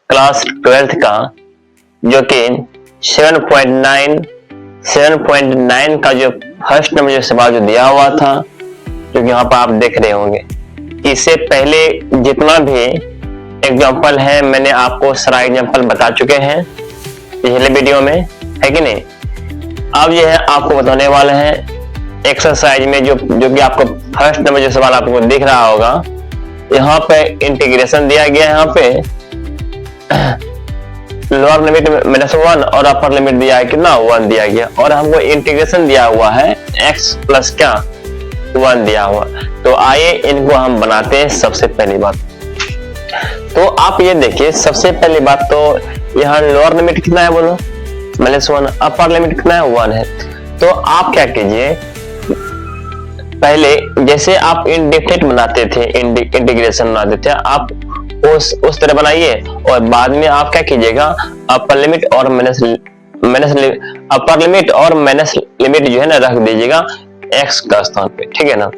Class 12th का, जो कि 7.9 का जो फर्स्ट नंबर जो सवाल जो दिया हुआ था, जो कि यहाँ पर आप देख रहे होंगे। इससे पहले जितना भी एग्जाम्पल है मैंने आपको सारा एग्जाम्पल बता चुके हैं पिछले वीडियो में, है कि नहीं। अब यह है आपको बताने वाले हैं एक्सरसाइज में जो कि आपको फर्स्ट नंबर जो सवाल आपको दिख रहा होगा, यहाँ पे इंटीग्रेशन दिया गया है। यहाँ पे लोअर लिमिट -1 और अपर लिमिट दिया है कितना 1 दिया गया, और हमको इंटीग्रेशन दिया हुआ है x प्लस क्या 1 दिया हुआ। तो आइए इनको हम बनाते हैं। सबसे पहली बात तो आप ये देखिए, सबसे पहली बात तो यहाँ लोअर लिमिट कितना है बोलो -1, अपर लिमिट कितना है 1 है। तो आप क्या कीजिए, पहले जैसे आप इंडेफिनिट बनाते थे, इंटीग्रेशन बनाते थे, आप उस तरह बनाइए, और बाद में आप क्या कीजिएगा, अपर लिमिट और अपर लिमिट और माइनस लिमिट जो है ना रख दीजिएगा x का स्थान पे, ठीक है ना।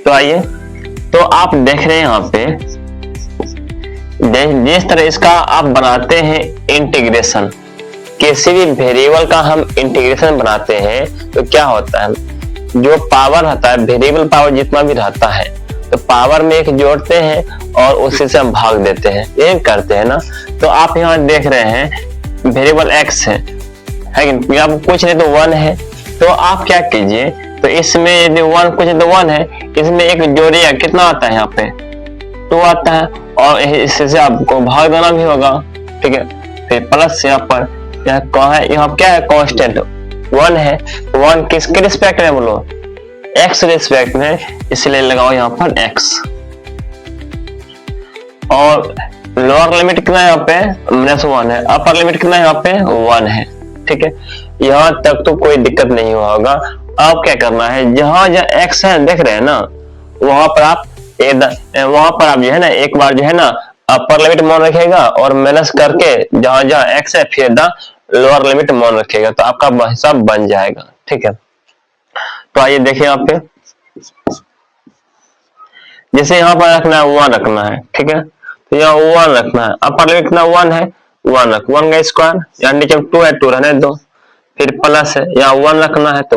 तो आइए, तो आप देख रहे हैं यहाँ पे जिस तरह इसका आप बनाते हैं इंटीग्रेशन, किसी भी वेरिएबल का हम इंटीग्रेशन बनाते हैं तो क्या होता है, जो पावर होता है, वेरिएबल पावर जितना भी रहता है, तो पावर में एक जोड़ते हैं और उसी से हम भाग देते हैं, ये करते हैं ना। तो आप यहाँ देख रहे हैं वेरिएबल x है कि आप कुछ नहीं तो 1 है। तो आप क्या कीजिए, तो इसमें यदि 1 कुछ तो 1 है, इसमें एक जोड़िएगा, कितना आता है यहाँ पे 2 आता है, और इससे आपको भाग देना भी होगा, ठीक है। फिर प्लस यहाँ पर यहाँ क्या है, कांस्टेंट 1 है। 1 किसके रिस्पेक्ट में बोलो, x रिस्पेक्ट में, इसलिए लगाओ यहाँ पर x। और लोअर लिमिट कितना है यहाँ पे -1 है, अपर लिमिट कितना है यहाँ पे 1 है, ठीक है। यहाँ तक तो कोई दिक्कत नहीं होगा। अब क्या करना है, जहां x है देख रहे हैं ना, वहां पर आप जो है ना एक बार जो है ना अपर लिमिट मान रखेगा, और माइनस करके जहां x है फिर लोअर लिमिट मान रखेगा, तो आपका हिसाब बन जाएगा, ठीक है। तो आइए देखिए यहाँ पे, जैसे यहाँ पर रखना है 1 रखना है, ठीक है। तो यहाँ 1 रखना है, अपर लिमिट कितना 1 है, 1 रख, 1 का स्क्वायर, यहाँ नीचे 2 है 2 रहने दो, फिर प्लस है, यहाँ 1 रखना है तो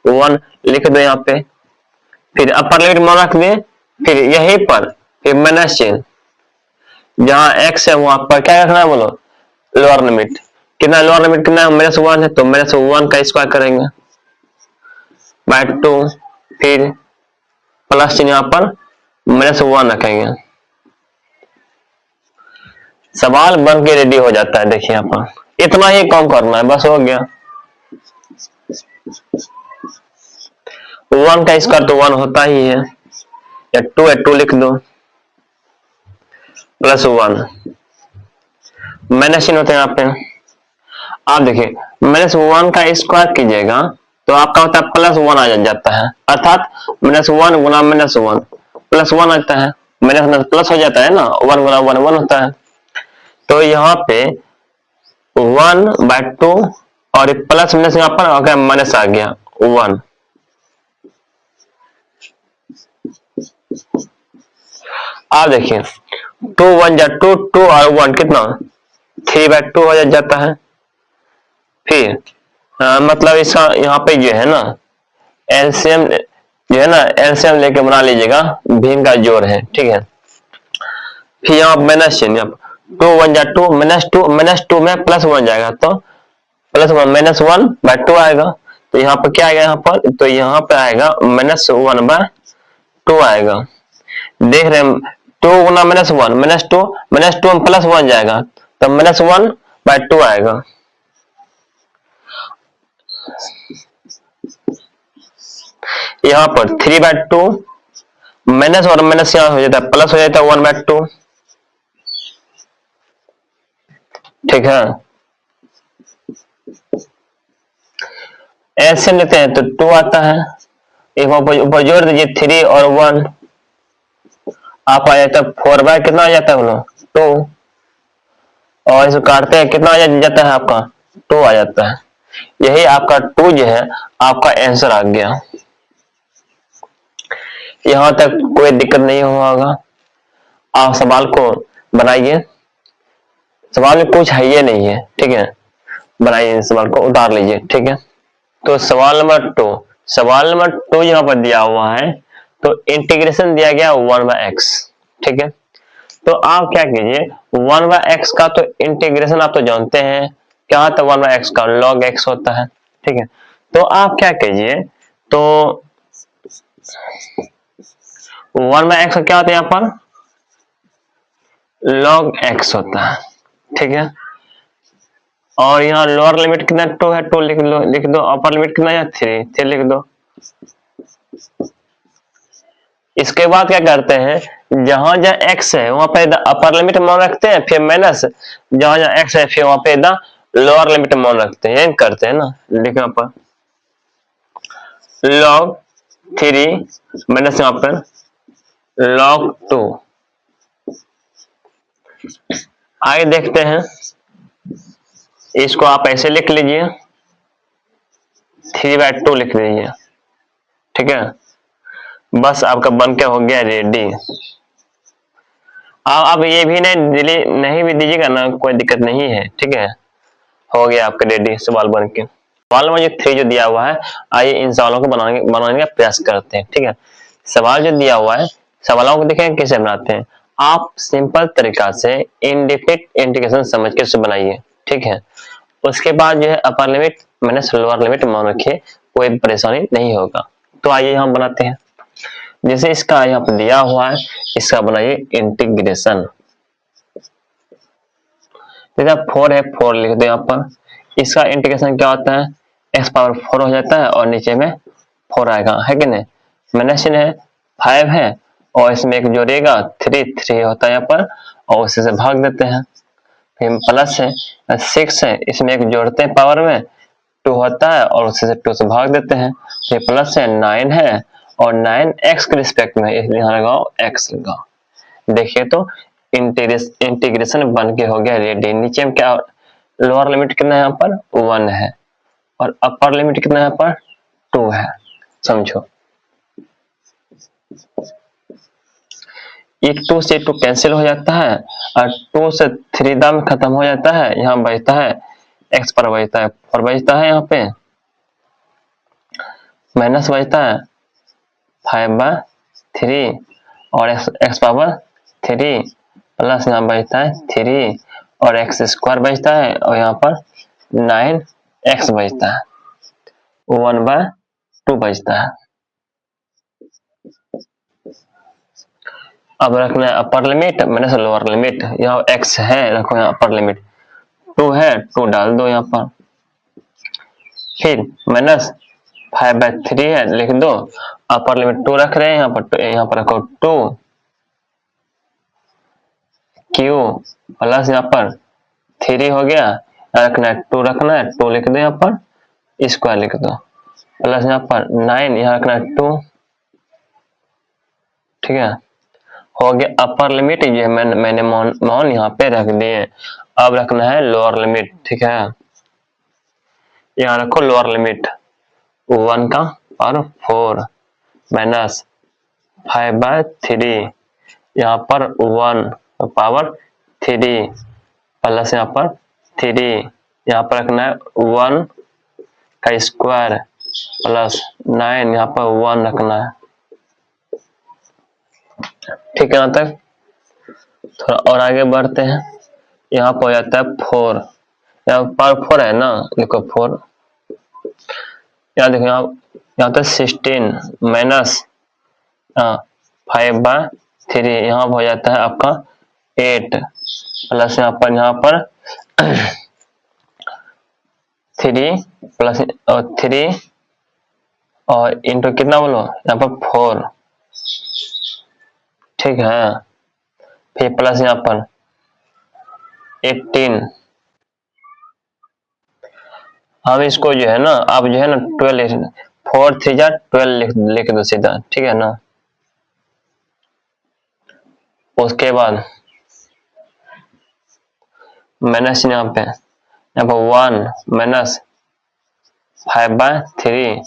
1 लिख दो यहाँ पे, फिर अपर लिमिट मान रख दे, फिर यहीं पर फिर माइनस चिन्ह, जहाँ x है वहां पर क्या रखना है बोलो, लोअर लिमिट कितना, लोअर लिमिट कितना है -1 है, तो -1 का स्क्वायर करेंगे बाय 2, फिर प्लस चिन्ह यहाँ पर -1 रखेंगे। सवाल बन के रेडी हो जाता है। देखिए यहाँ पर इतना ही काम करना है, बस हो गया। 1 का स्क्वायर तो 1 होता ही है, या 2 है 2 लिख दो, +1 माइनस चिन्ह होते हैं यहाँ पे। आप देखिए -1 का स्क्वायर कीजिएगा तो आपका होता है +1 आ जाता है, अर्थात -1 गुना -1 +1 आता है, माइनस प्लस हो जाता है ना, 1 गुना 1 1 होता है। तो यहाँ पे 1/2 और प्लस माइनस यहाँ पर अगर माइनस आ गया 1। आप देखिए 2 1 जा 2 2 और 1 कितना 3/2 हो जाता है। फिर मतलब इसका यहाँ पे जो है ना एलसीएम जो है ना, एलसीएम लेके बना लीजिएगा, भिन्न का जोड़ है, ठीक है। फिर यहाँ माइनस चिन्ह, 2 1 जा 2 -2 में +1 जाएगा, तो +1 -1/2 आएगा। तो यहाँ पर क्या आएगा, यहाँ पर तो यहाँ पे आएगा -1/2 आएगा। देख रहे हैं 2 गुना -1 -2 में +1 जाएगा, तो -1/2 आएगा। यहाँ पर 3/2 माइनस और माइनस यहाँ हो जाता है प्लस हो जाता है 1/2, ठीक है। ऐसे लेते हैं तो 2 आता है, एक ऊपर जोड़ दीजिए 3 और 1, आप आ जाता है 4 कितना आ जाता है 2, और इसको काटते हैं कितना आ जाता है आपका 2 आ जाता है। यही आपका 2 जो है आपका आंसर आ गया। यहाँ तक कोई दिक्कत नहीं होगा। आप सवाल को बनाइए सवाल में कुछ है ये नहीं है, ठीक है। बनाइए इस सवाल को, उतार लीजिए, ठीक है। तो सवाल नंबर टू यहाँ पर दिया हुआ है, तो इंटीग्रेशन दिया गया 1/x, ठीक है। तो आप क्या कीजिए, 1/x का तो इंटीग्रेशन आप तो जानते हैं क्या होता है, 1/x का log x होता है, ठीक है। तो आप क्या कीजिए, तो 1/x का क्या होता है यहाँ पर, log x होता है, ठीक है। और यहाँ लोअर लिमिट कितना 2 है, 2 लिख दो, अपर लिमिट कितना है 3 लिख दो। इसके बाद क्या करते हैं, जहां जहां x है वहां पे अपर लिमिट मान रखते हैं, फिर माइनस जहां जहां x है फिर वहां पे लोअर लिमिट मान रखते हैं, करते हैं ना। लिखो यहाँ पर log 3 माइनस यहाँ पर log 2। आगे देखते हैं, इसको आप ऐसे लिख लीजिए, 3/2 लिख लीजिए, ठीक है। बस आपका बन के हो गया रेडी। आप ये भी नहीं भी दीजिएगा ना, कोई दिक्कत नहीं है, ठीक है। हो गया आपका रेडी सवाल बन के। सवाल नंबर 3 जो दिया हुआ है, आइए इन सवालों को बनाने का प्रयास करते हैं, ठीक है। सवाल जो दिया हुआ है, सवालों को देखें कैसे बनाते हैं। आप सिंपल तरीका से इनडेफिनिट इंटीग्रेशन समझ के उसे बनाइए, ठीक है। उसके बाद जो है अपर लिमिट माइनस लोअर लिमिट मान रखिए, कोई परेशानी नहीं होगा। तो आइए हम बनाते हैं। जैसे इसका यहाँ पर दिया हुआ है, इसका बनाइए इंटीग्रेशन। जैसे 4 है, 4 लिख दो यहाँ पर। इसका इंटीग्रेशन क्या होता है, x पावर 4 हो जाता है और नीचे में 4 आएगा, है कि नहीं। माइनस है 5 है और इसमें एक जोड़ेगा 3 होता है यहाँ पर, और उसी से भाग देते हैं। फिर प्लस है 6 है, इसमें एक जोड़ते हैं पावर में 2 होता है और उसी से 2 से भाग देते हैं। फिर प्लस है 9 है और 9 x के रिस्पेक्ट में, इसलिए यहाँ लगाओ x लगाओ। देखिए तो इंटीग्रेशन बन के हो गया रेडी। नीचे में क्या, लोअर लिमिट कितना है यहाँ पर 1 है और अपर लिमिट कितना है यहाँ पर 2 है, समझो। ये 2 से 2 कैंसिल हो जाता है और 2 से 3 दाम खत्म हो जाता है। यहाँ बचता है x पर बचता है 4 बचता है, यहाँ पे माइनस बचता है 5/3 और x पावर 3 प्लस यहाँ बचता है 3 और x स्क्वायर बचता है और यहाँ पर 9x बचता है, 1/2 बचता है। अब रखना है अपर लिमिट माइनस लोअर लिमिट। यहाँ x है, रखो यहाँ अपर लिमिट, 2 है 2 डाल दो यहाँ पर, फिर माइनस 5/3 है लिख दो, अपर लिमिट 2 रख रहे हैं यहाँ पर रखो 2 क्यू प्लस यहाँ पर 3 हो गया, रखना है 2 रखना है 2 लिख दो यहाँ पर, स्क्वायर लिख दो, प्लस यहाँ पर 9 यहाँ रखना है 2, ठीक है। हो गया अपर लिमिट, ये मैंने मान यहाँ पे रख दिए। अब रखना है लोअर लिमिट, ठीक है। यहाँ रखो लोअर लिमिट 1 का और 4 माइनस 5/3, यहाँ पर 1 पावर 3 प्लस यहाँ पर 3, यहाँ पर रखना है 1 का स्क्वायर प्लस 9 यहाँ पर 1 रखना है, ठीक है। यहाँ तक थोड़ा और आगे बढ़ते हैं। यहाँ पर हो जाता है 4, यहाँ पर 4 है ना, देखो 4, यहाँ देखो यहाँ तो 16 माइनस 5/3, यहाँ हो जाता है आपका 8 प्लस यहाँ पर 3 प्लस 3 और इंटू कितना बोलो यहाँ पर 4, ठीक है। फिर प्लस यहाँ पर 18। हम इसको जो है ना, आप जो है ना 12, 4 3 जा 12 लिख दो सीधा, ठीक है ना। उसके बाद माइनस यहाँ पर 1 माइनस 5/3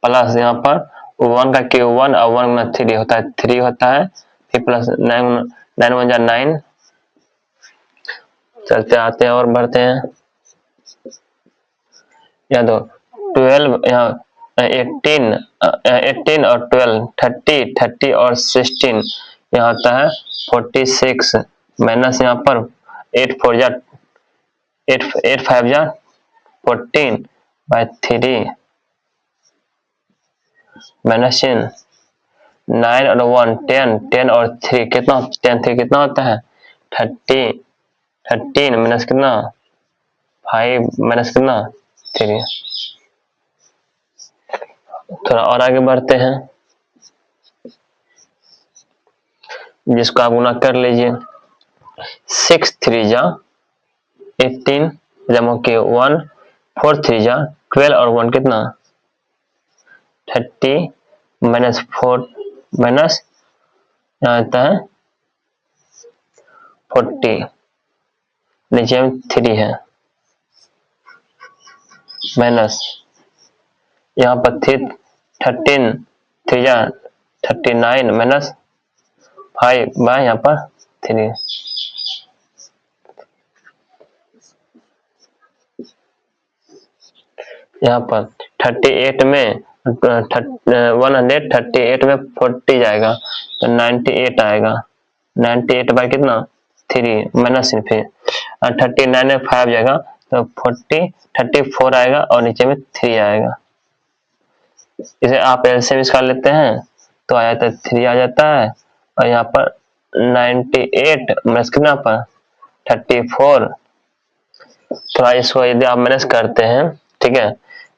प्लस यहाँ पर 1 का क्यूब 1 और 1 गुना 3 होता है 3 होता है, फिर प्लस 9 1 जा 9, चलते आते हैं और बढ़ते हैं। या तो 12 यहाँ 18 और 12 30 और 16 यहाँ आता है 46 माइनस यहाँ पर 8 5 जा 14 बाय 3 माइनस 9 और 1 10 और 3 कितना 10 3 कितना होता है 13 माइनस कितना 5 माइनस कितना 3। थोड़ा और आगे बढ़ते हैं, जिसको आप गुना कर लीजिए। 6 3 जा 18 जमा के 1 4 3 जा 12 और 1 कितना 30 माइनस 4 माइनस यहाँ आता है 40 नीचे में 3 है माइनस यहाँ पर 13 3 जा 39 माइनस 5 बाय यहाँ पर 3। यहाँ पर 38 में 138 में 40 जाएगा तो 98 आएगा 98 बाय कितना 3 माइनस फिर 39 में 5 जाएगा तो 34 आएगा और नीचे में 3 आएगा। इसे आप एलसीएम निकाल लेते हैं तो आ जाता है 3 आ जाता है और यहाँ पर 98 माइनस कितना पर 34। थोड़ा इसको यदि आप माइनस करते हैं ठीक है,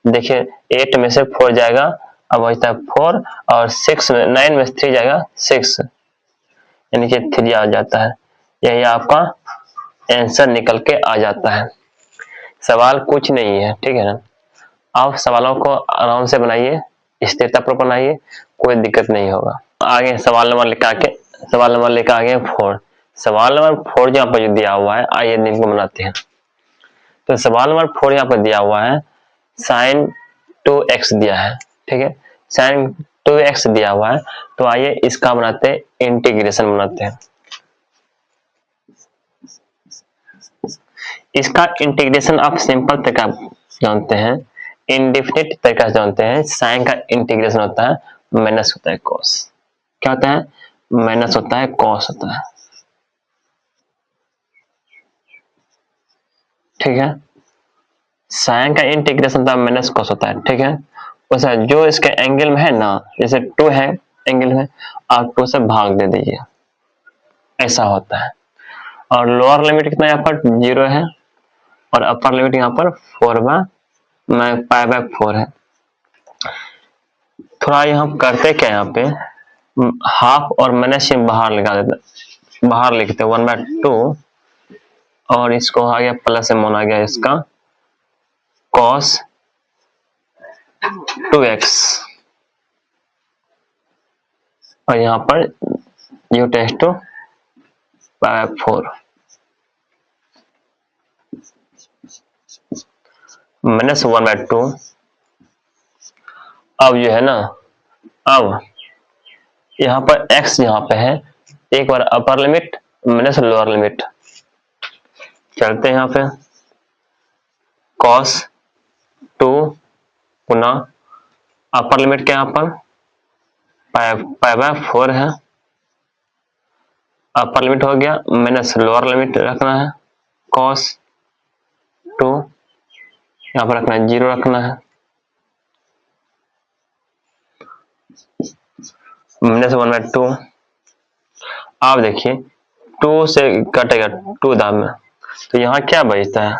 देखिए 8 में से 4 जाएगा अब बचता है 4 और 6 में 9 में से 3 जाएगा 6 यानी कि 3 आ जाता है। यही आपका आंसर निकल के आ जाता है। सवाल कुछ नहीं है ठीक है ना, आप सवालों को आराम से बनाइए, स्थिरता पर बनाइए, कोई दिक्कत नहीं होगा। आगे सवाल नंबर लेकर आगे 4। सवाल नंबर 4 यहाँ पर जो दिया हुआ है आइए इनको बनाते हैं। तो सवाल नंबर 4 यहाँ पर दिया हुआ है sin 2x दिया है ठीक है, sin 2x दिया हुआ है तो आइए इसका बनाते हैं इंटीग्रेशन बनाते हैं। इसका इंटीग्रेशन आप सिंपल तरीका जानते हैं, इनडिफिनिट तरीका जानते हैं। साइन का इंटीग्रेशन होता है माइनस होता है कॉस, क्या होता है माइनस होता है कॉस होता है ठीक है। साइन का इंटीग्रेशन होता है माइनस कॉस होता है ठीक है। वैसे जो इसके एंगल में है ना, जैसे 2 है एंगल में आप 2 से भाग दे दीजिए, ऐसा होता है। और लोअर लिमिट कितना यहाँ पर 0 है और अपर लिमिट यहाँ पर 4/4 है। थोड़ा यहाँ करते क्या यहाँ पे हाफ और माइनस बाहर लगा देते, बाहर लिखते 1/2 और इसको आ गया प्लस से मान आ गया इसका cos 2x और यहाँ पर u टेंस टू 4 माइनस 1/2। अब जो है ना, अब यहाँ पर x यहाँ पे है, एक बार upper limit minus lower limit, चलते हैं यहाँ पे cos 2 गुना अपर लिमिट क्या यहाँ पर π/4 है, अपर लिमिट हो गया माइनस लोअर लिमिट रखना है cos 2 यहाँ पर रखना है 0 रखना है माइनस 1/2। आप देखिए 2 से कटेगा 2 दाम में तो यहाँ क्या बचता है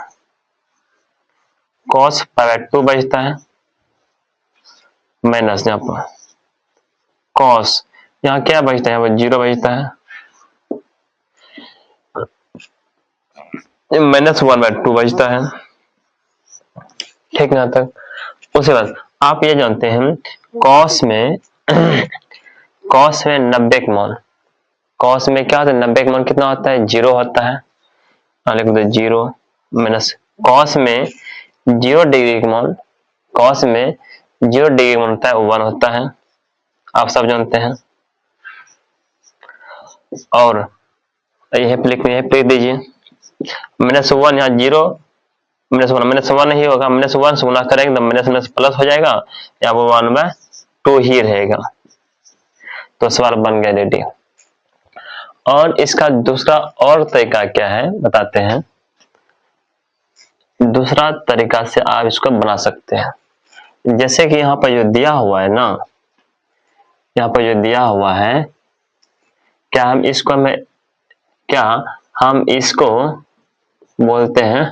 cos π/2 बचता है माइनस यहाँ पर cos यहाँ क्या बचता है यहाँ पर 0 बचता है माइनस 1/2 बचता है ठीक ना तक। उसके बाद आप ये जानते हैं cos में 90 का मान, cos में क्या होता है 90 का मान कितना होता है 0 होता है, लिख दो 0 माइनस cos में 0 डिग्री का मान, cos में 0 डिग्री का मान होता है 1 होता है, आप सब जानते हैं। और यह लिख दीजिए -1 यहाँ 0, -1 नहीं होगा, -1 से गुना करेंगे तो माइनस प्लस हो जाएगा, यहाँ पर 1/2 ही रहेगा। तो सवाल बन गया रेडी। और इसका दूसरा और तरीका क्या है बताते हैं। दूसरा तरीका से आप इसको बना सकते हैं। जैसे कि यहाँ पर जो दिया हुआ है ना, यहाँ पर जो दिया हुआ है, क्या हम इसको बोलते हैं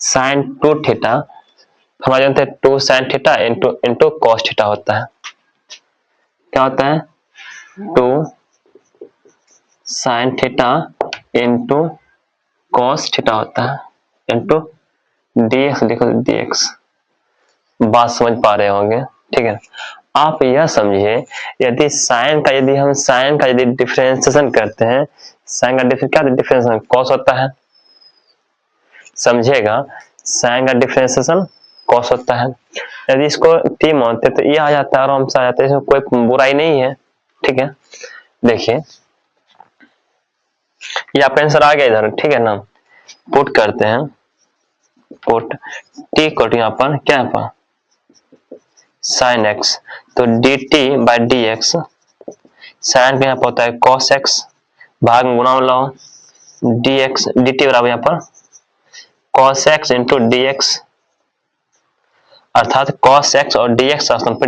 sin 2 थीटा। हम जानते हैं 2 sin theta into cos theta होता है। क्या होता है? 2 sin theta into cos theta होता है, इंटू dx लिखो, dx। बात समझ पा रहे होंगे, ठीक है। आप यह समझिए, यदि हम साइन का यदि डिफरेंशिएशन करते हैं, साइन का डिफरेंशिएशन cos होता है, समझिएगा, साइन का डिफरेंशिएशन cos होता है। यदि इसको t मानते तो ये आ जाता है, आराम से आ जाता है, इसमें कोई बुराई नहीं है, ठीक है। देखिए ये आपका आंसर आ गया इधर, ठीक है ना। पुट करते हैं, पुट t कोट यहाँ पर क्या है पर sin x, तो dt बाई dx, sin का यहाँ पर होता है cos x, भाग में गुना लाओ, dx dt बराबर यहाँ पर cos x इंटू dx, अर्थात cos x और dx का स्थान पर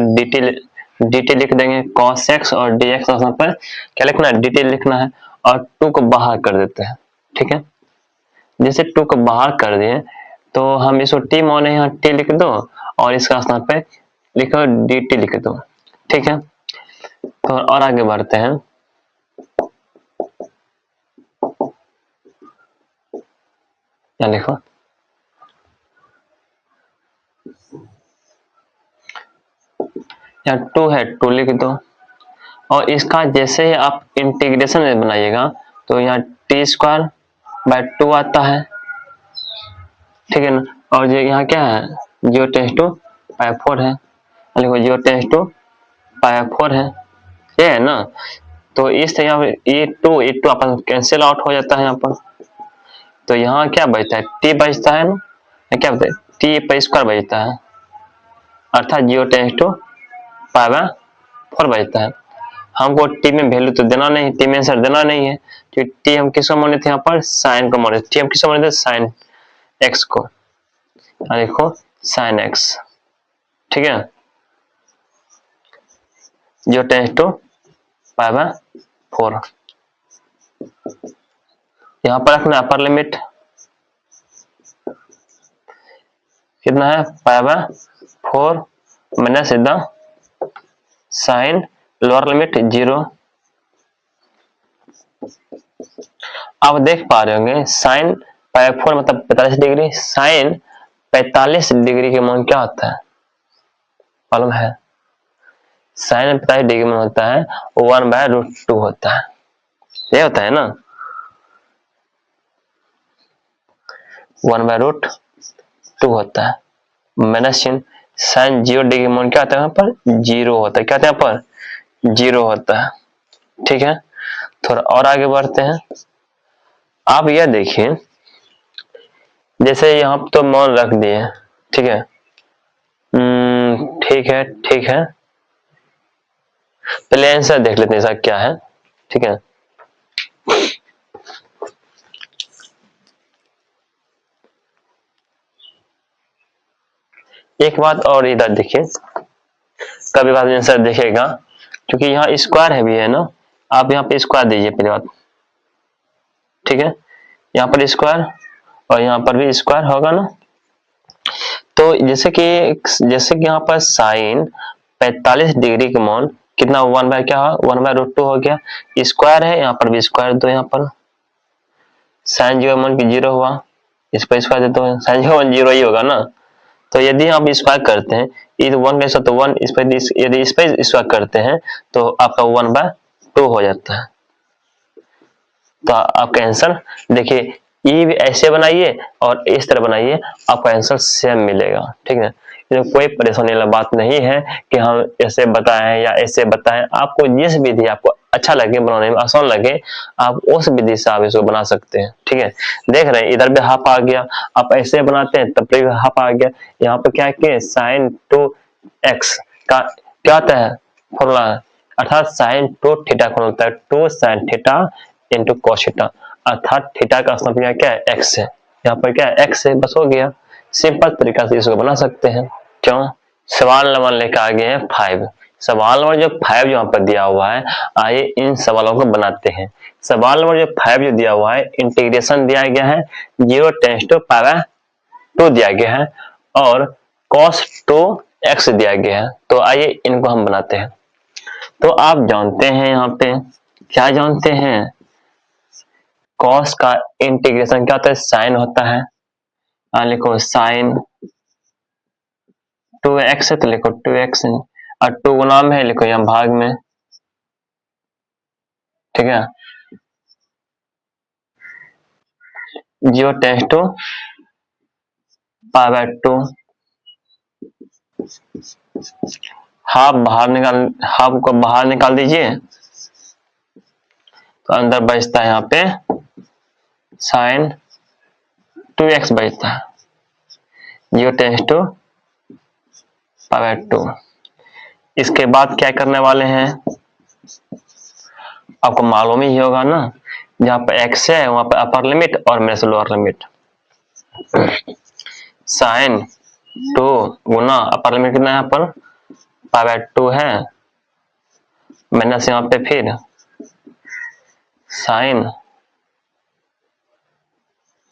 dt लिख देंगे। cos x और dx का स्थान पर क्या लिखना है? dt लिखना है, और 2 को बाहर कर देते हैं, ठीक है। जैसे 2 को बाहर कर दिए तो हम इसको t माने, यहाँ t लिख दो, और इसका स्थान पे लिखो dt लिख दो, ठीक है। तो और आगे बढ़ते हैं। क्या लिखो? यहाँ 2 है, 2 लिख दो, और इसका जैसे ही आप इंटीग्रेशन बनाइएगा तो यहाँ t² बाई 2 आता है, ठीक है ना। और ये यहाँ क्या है? 0 टेंस टू पाई 4 है, लिखो 0 टेंस टू पाई 4 है, ये है ना। तो इस तरह ये 2 अपन कैंसिल आउट हो जाता है यहाँ पर, तो यहाँ क्या बचता है? t बचता है ना, क्या बचता है? t पर स्क्वायर बचता है, अर्थात 0 टेंस टू पाई 4 बचता है। हमको t में वैल्यू तो देना नहीं, t में आंसर देना नहीं है, तो t हम किसको माने थे? यहाँ पर साइन को माने थे, t हम किसको माने थे? साइन x को, देखो साइन x, ठीक है। 0 टेंस टू पाई 4, यहाँ पर रखना अपर लिमिट कितना है? पाई 4 माइनस सीधा साइन लोअर लिमिट 0। आप देख पा रहे होंगे साइन पाई 4 मतलब 45 डिग्री, साइन 45 डिग्री के मान क्या होता है मालूम है? साइन 45 डिग्री में होता है 1/√2 होता है, ये होता है ना, 1/√2 होता है। माइनस चिन्ह, साइन 0 डिग्री मान क्या होता है? यहाँ पर 0 होता है, क्या होता है? यहाँ पर 0 होता है, ठीक है। थोड़ा और आगे बढ़ते हैं। आप यह देखिए, जैसे यहाँ तो मान रख दिए, ठीक है, ठीक है, पहले आंसर देख लेते हैं इसका क्या है, ठीक है। एक बात और इधर देखिए, कभी बात आंसर देखेगा, क्योंकि यहाँ स्क्वायर है भी है ना, आप यहाँ पे स्क्वायर दीजिए पहले बात, ठीक है। यहाँ पर स्क्वायर और यहाँ पर भी स्क्वायर होगा ना। तो जैसे कि यहाँ पर साइन 45 डिग्री के मान कितना 1/√2 हो गया, स्क्वायर है, यहाँ पर भी स्क्वायर दो, यहाँ पर साइन 0 मान की 0 हुआ, इस पर स्क्वायर देते हैं, साइन 0 मान 0 ही होगा ना। तो यदि आप स्क्वायर करते हैं, इधर 1 कैसे तो 1, इस पर यदि इस पर स्क्वायर करते हैं तो आपका 1/2 हो जाता है। तो आपका आंसर देखिए, ये भी ऐसे बनाइए और इस तरह बनाइए, आपका आंसर सेम मिलेगा, ठीक है। इसमें कोई परेशानी वाला बात नहीं है कि हम ऐसे बताएं या ऐसे बताएं, आपको जिस विधि आपको अच्छा लगे, बनाने में आसान लगे, आप उस विधि से आप इसको बना सकते हैं। ठीक है, देख रहे हैं इधर भी हाफ आ गया, आप ऐसे बनाते हैं तब भी हाफ आ गया। यहाँ पर क्या किए, साइन 2x का क्या होता है फॉर्मूला, अर्थात साइन 2 थीटा कौन होता है, 2 sine theta into cos theta, अर्थात थीटा का स्थान क्या है, x है, यहाँ पर क्या है x है, बस हो गया। सिंपल तरीका से इसको बना सकते हैं। क्यों, सवाल नंबर लेकर आ गए हैं 5। सवाल नंबर जो 5 यहाँ पर दिया हुआ है, आइए इन सवालों को बनाते हैं। सवाल नंबर जो 5 जो दिया हुआ है, इंटीग्रेशन दिया गया है 0 टेंस टू पावर 2 दिया गया है और cos 2x दिया गया है। तो आइए इनको हम बनाते हैं। तो आप जानते हैं यहाँ पे क्या जानते हैं, cos का इंटीग्रेशन क्या होता है, साइन होता है। लिखो साइन 2x है तो लिखो 2x और 2 गुना में है, लिखो यहाँ भाग में। ठीक है, 0 टेंस टू पावर 2, हाफ बाहर निकाल, हाफ को बाहर निकाल दीजिए तो अंदर बचता है यहाँ पे साइन 2x बचता है, 0 टेंस टू पावर 2। इसके बाद क्या करने वाले हैं, आपको मालूम ही होगा ना, जहां पर x है वहां पर अपर लिमिट और मेरे से लोअर लिमिट। साइन 2 गुना अपर लिमिट कितना है यहाँ पर, पावर 2 है, माइनस यहाँ पे फिर साइन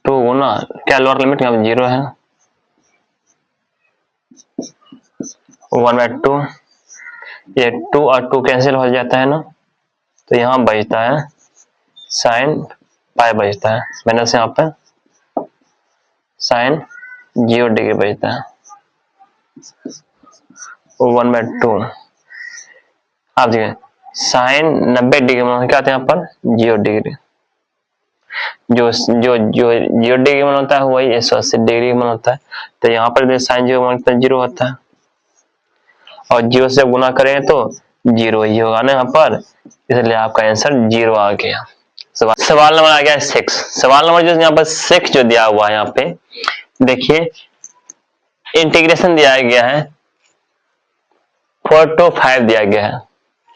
2 गुना क्या लोअर लिमिट यहाँ पे 0 है, 1/2। ये 2 और 2 कैंसिल हो जाता है ना, तो यहाँ बचता है साइन पाई बचता है, माइनस यहाँ पे साइन 0 डिग्री बचता है, 1/2। आप देखिए साइन 90 डिग्री में क्या आता है यहाँ पर 0 डिग्री, जो जो जो 0 डिग्री में होता है वही 180 डिग्री में होता है। तो यहाँ पर साइन 0 होता है और 0 से गुना करेंगे तो 0 ही होगा ना यहाँ पर, इसलिए आपका आंसर 0 आ गया। सवाल नंबर आ गया 6। सवाल नंबर जो यहाँ पर 6 जो दिया हुआ है, यहाँ पे देखिए इंटीग्रेशन दिया गया है 4 to 5 दिया गया है।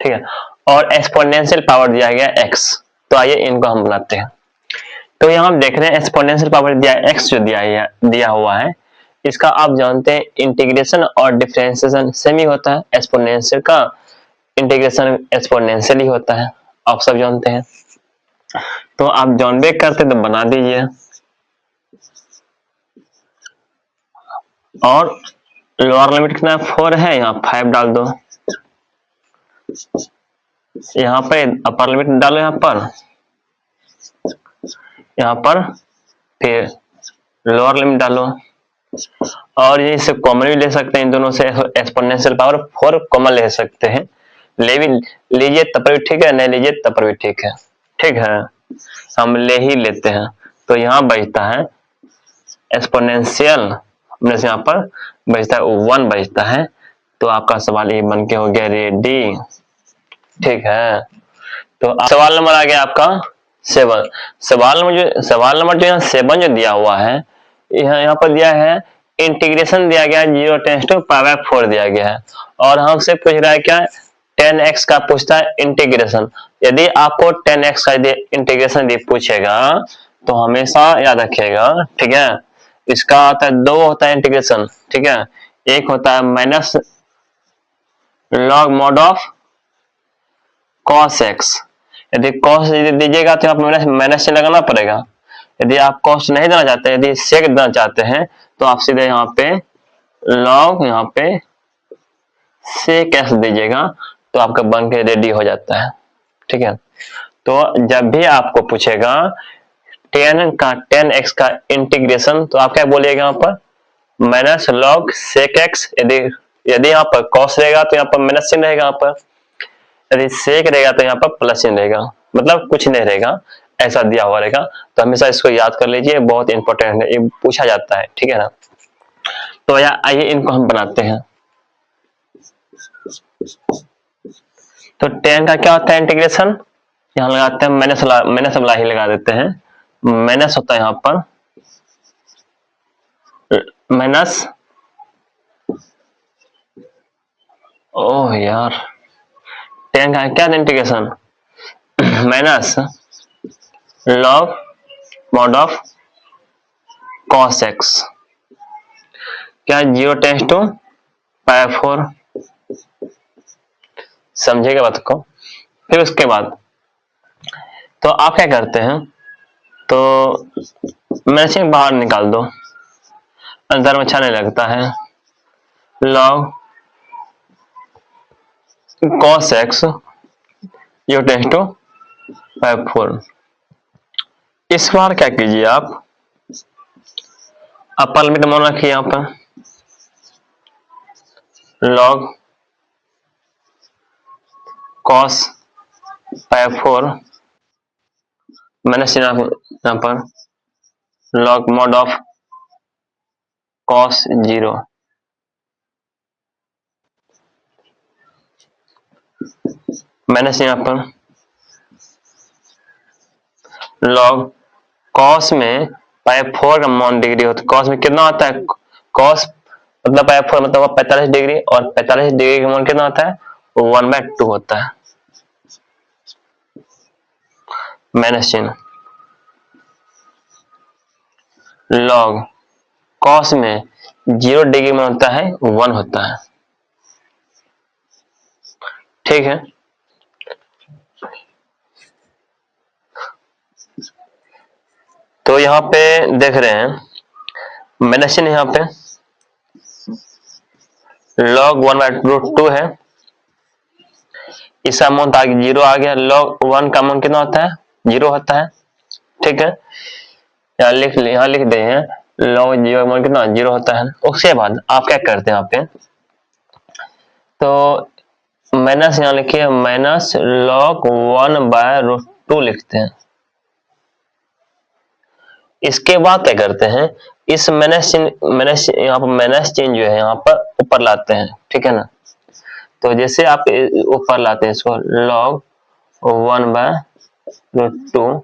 ठीक है, और एक्सपोनेंशियल पावर दिया गया है x। तो आइए इनको हम बनाते हैं। तो यहाँ हम देख रहे हैं एक्सपोनेंशियल पावर दिया x जो दिया हुआ है, इसका आप जानते हैं इंटीग्रेशन और डिफरेंशिएशन सेम ही होता है। एक्सपोनेंशियल का इंटीग्रेशन एक्सपोनेंशियल ही होता है, आप सब जानते हैं। तो आप जानबे करते तो बना दीजिए और लोअर लिमिट कितना 4 है, यहाँ 5 डाल दो, यहाँ पे अपर लिमिट डालो, यहाँ पर फिर लोअर लिमिट डालो और ये इसे कॉमन भी ले सकते हैं, इन दोनों से एक्सपोनेंशियल पावर 4 कॉमन ले सकते हैं, ले भी लीजिए तब पर भी ठीक है, नहीं लीजिए तब पर भी ठीक है। ठीक है, हम ले ही लेते हैं। तो यहाँ बचता है एक्सपोनेंशियल, हमने से यहाँ पर बचता है 1 बचता है। तो आपका सवाल ये बन के हो गया रेडी। ठीक है, तो सवाल नंबर आ गया आपका 7। सवाल नंबर जो यहाँ 7 जो दिया हुआ है, यहाँ पर दिया है इंटीग्रेशन दिया गया है 0 टेंस टू पावर 4 दिया गया है और हमसे पूछ रहा है क्या 10x का पूछता है इंटीग्रेशन। यदि आपको 10x का इंटीग्रेशन पूछेगा तो हमेशा याद रखिएगा, ठीक है, इसका आता है 2 होता है इंटीग्रेशन। ठीक है, एक होता है minus log mod of cos x। यदि cos दीजिएगा तो आप माइनस से लगाना पड़ेगा। यदि आप cos नहीं देना चाहते, यदि sec देना चाहते हैं तो आप सीधे यहाँ पे log यहाँ पे sec x दीजिएगा तो आपका बन के रेडी हो जाता है। ठीक है, तो जब भी आपको पूछेगा 10x का इंटीग्रेशन तो आप क्या बोलिएगा यहाँ पर माइनस लॉग sec x। यदि यहाँ पर cos रहेगा तो यहाँ पर माइनस चिन्ह रहेगा, यहाँ पर यदि sec रहेगा तो यहाँ पर प्लस चिन्ह रहेगा, मतलब कुछ नहीं रहेगा, ऐसा दिया हुआ रहेगा। तो हमेशा इसको याद कर लीजिए, बहुत इंपॉर्टेंट है, ये पूछा जाता है। ठीक है ना, तो आइए इनको हम बनाते हैं। तो tan का क्या होता है इंटीग्रेशन, यहाँ लगाते हैं माइनस वाला ही लगा देते हैं, माइनस होता है यहाँ पर माइनस, ओह यार, tan का क्या integration minus log mod of cos x, क्या 0 टेंस टू π/4, समझेगा बात को। फिर उसके बाद तो आप क्या करते हैं, तो मैं से बाहर निकाल दो, अंदर में अच्छा नहीं लगता है, log cos x 0 tends to π/4। इस बार क्या कीजिए, आप अपर लिमिट मान रखिए यहाँ पर log cos π/4 माइनस यहाँ पर log mod of cos 0, minus यहाँ पर log cos में π/4 का मान डिग्री होता है, cos में कितना होता है, cos मतलब π/4 मतलब 45 डिग्री, और 45 डिग्री का मान कितना होता है, 1/2 होता है, माइनस चिन्ह। log cos में 0 डिग्री में होता है 1 होता है, ठीक है। तो यहाँ पे देख रहे हैं माइनस चिन्ह, यहाँ पे log 1/2 है, इसका मान आगे 0 आ गया, log 1 का मान कितना होता है, 0 होता है, ठीक है। यहाँ लिख दे हैं log 0 का मान कितना 0 होता है। उसके बाद आप क्या करते हैं, यहाँ पे तो माइनस यहाँ लिखिए, माइनस log 1/2 लिखते हैं। इसके बाद क्या करते हैं, इस माइनस यहाँ पर माइनस चिन्ह जो है यहाँ पर ऊपर लाते हैं, ठीक है ना। तो जैसे आप ऊपर लाते हैं इसको log 1/2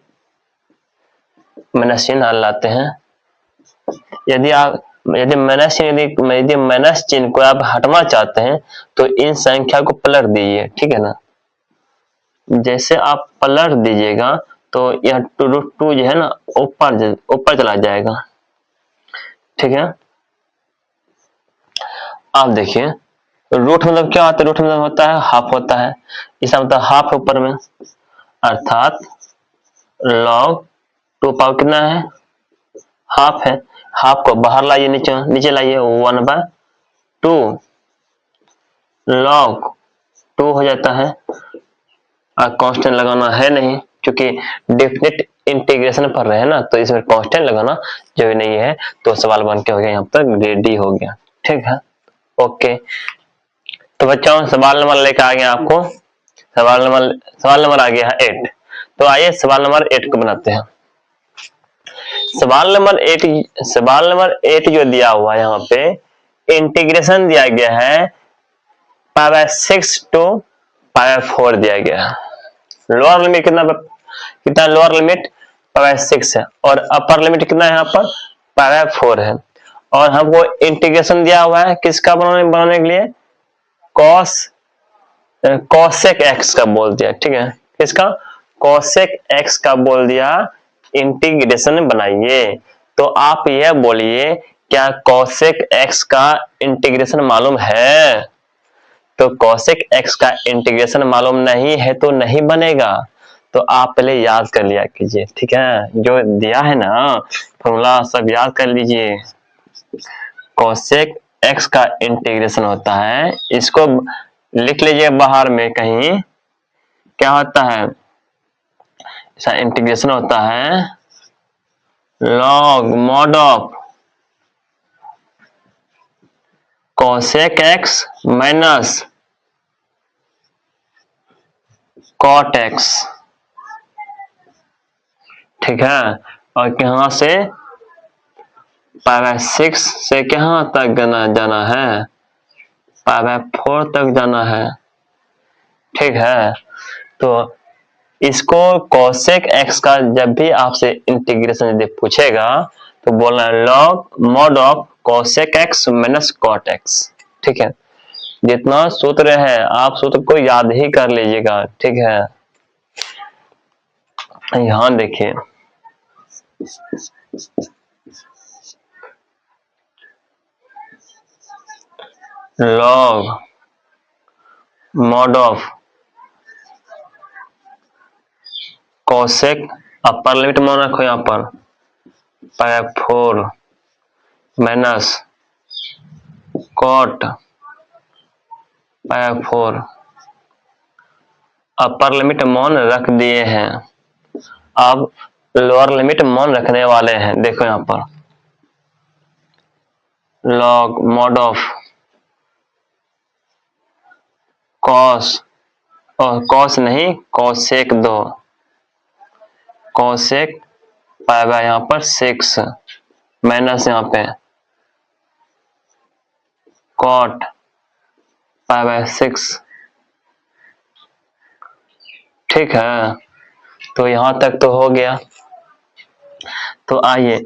माइनस चिन्ह लाते हैं। यदि माइनस चिन्ह को आप हटना चाहते हैं तो इन संख्या को पलट दीजिए, ठीक है ना। जैसे आप पलट दीजिएगा तो यह 2 जो है ना ऊपर चला जाएगा, ठीक है। आप देखिए रूट मतलब क्या होता है, रूट मतलब होता है हाफ होता है, इसका मतलब हाफ ऊपर में, अर्थात log 2 पावर कितना है, हाफ है, हाफ को बाहर लाइए, नीचे लाइए, 1/2 log 2 हो जाता है। कांस्टेंट लगाना है नहीं, क्योंकि डेफिनेट इंटीग्रेशन पढ़ रहे हैं ना, तो इसमें कांस्टेंट लगाना जो नहीं है, तो सवाल बन के हो गया यहाँ पर रेडी हो गया, ठीक है। ओके, तो बच्चों सवाल नंबर लेकर आ गया आपको, सवाल नंबर आ गया है 8। तो आइए सवाल नंबर 8 को बनाते हैं। सवाल नंबर 8 जो दिया हुआ है यहाँ पे, इंटीग्रेशन दिया गया है π/6 टू π/4 दिया गया है। लोअर लिमिट कितना लोअर लिमिट π/6 है, और अपर लिमिट कितना है यहाँ पर π/4 है, और हमको इंटीग्रेशन दिया हुआ है किसका बनाने के लिए, cosec x का बोल दिया, ठीक है। किसका, cosec x का बोल दिया, इंटीग्रेशन बनाइए। तो आप यह बोलिए क्या cosec x का इंटीग्रेशन मालूम है, तो cosec x का इंटीग्रेशन मालूम नहीं है तो नहीं बनेगा। तो आप पहले याद कर लिया कीजिए, ठीक है, जो दिया है ना फॉर्मूला सब याद कर लीजिए। cosec x का इंटीग्रेशन होता है, इसको लिख लीजिए बाहर में कहीं, क्या होता है, इसका इंटीग्रेशन होता है log mod of cosec x minus cot x, ठीक है। और यहाँ से π/6 से कहाँ तक जाना है, π/4 तक जाना है, ठीक है। तो इसको कोसेक एक्स का जब भी आपसे इंटीग्रेशन यदि पूछेगा तो बोलना है log mod of cosec x minus cot x. ठीक है, जितना सूत्र है आप सूत्र को याद ही कर लीजिएगा। ठीक है, यहां देखिए log mod of cosec, upper limit मान रखो यहाँ पर pi 4 minus cot pi 4, upper limit मान रख दिए हैं। अब लोअर लिमिट मान रखने वाले हैं। देखो यहाँ पर लॉग मॉड ऑफ कॉस, और कॉस नहीं कॉसेक 2, कॉसेक पाएगा यहाँ पर 6 माइनस यहाँ पे कॉट पाएगा 6। ठीक है, तो यहां तक तो हो गया। तो आइए,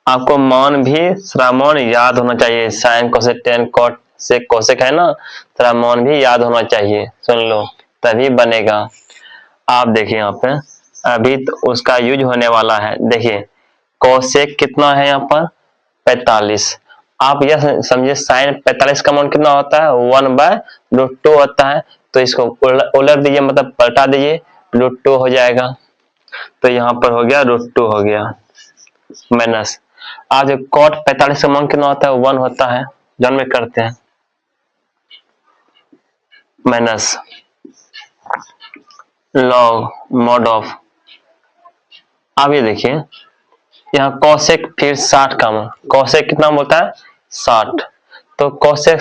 आपको मान भी सारा मान याद होना चाहिए। साइन कोसेक टेन कॉट से कोसेक है ना, सारा मान भी याद होना चाहिए। सुन लो तभी बनेगा। आप देखिए यहाँ पे अभी तो उसका यूज होने वाला है। देखिए कोसेक कितना है यहाँ पर 45। आप यह समझिए साइन 45 का मान कितना होता है 1/√2 होता है। तो इसको उलट दीजिए, मतलब पलटा दीजिए, √2 हो जाएगा। तो यहाँ पर हो गया √2 हो गया माइनस। आज कॉट 45 का मान कितना होता है 1 होता है, जन में करते हैं माइनस लॉग मॉड ऑफ। अब ये देखिए यहाँ कोसेक फिर 60 का मान, कोसेक कितना बोलता है 60। तो कोसेक